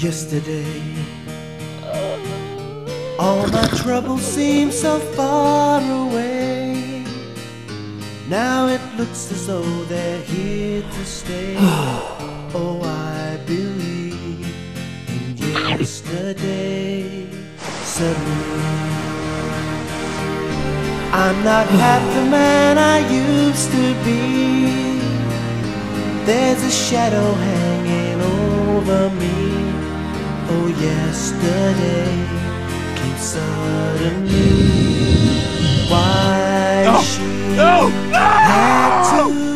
Yesterday, all my troubles seem so far away. Now it looks as though they're here to stay. Oh, I believe in yesterday. Suddenly, I'm not half the man I used to be. There's a shadow hanging over me. Oh, yesterday came suddenly. Why she had to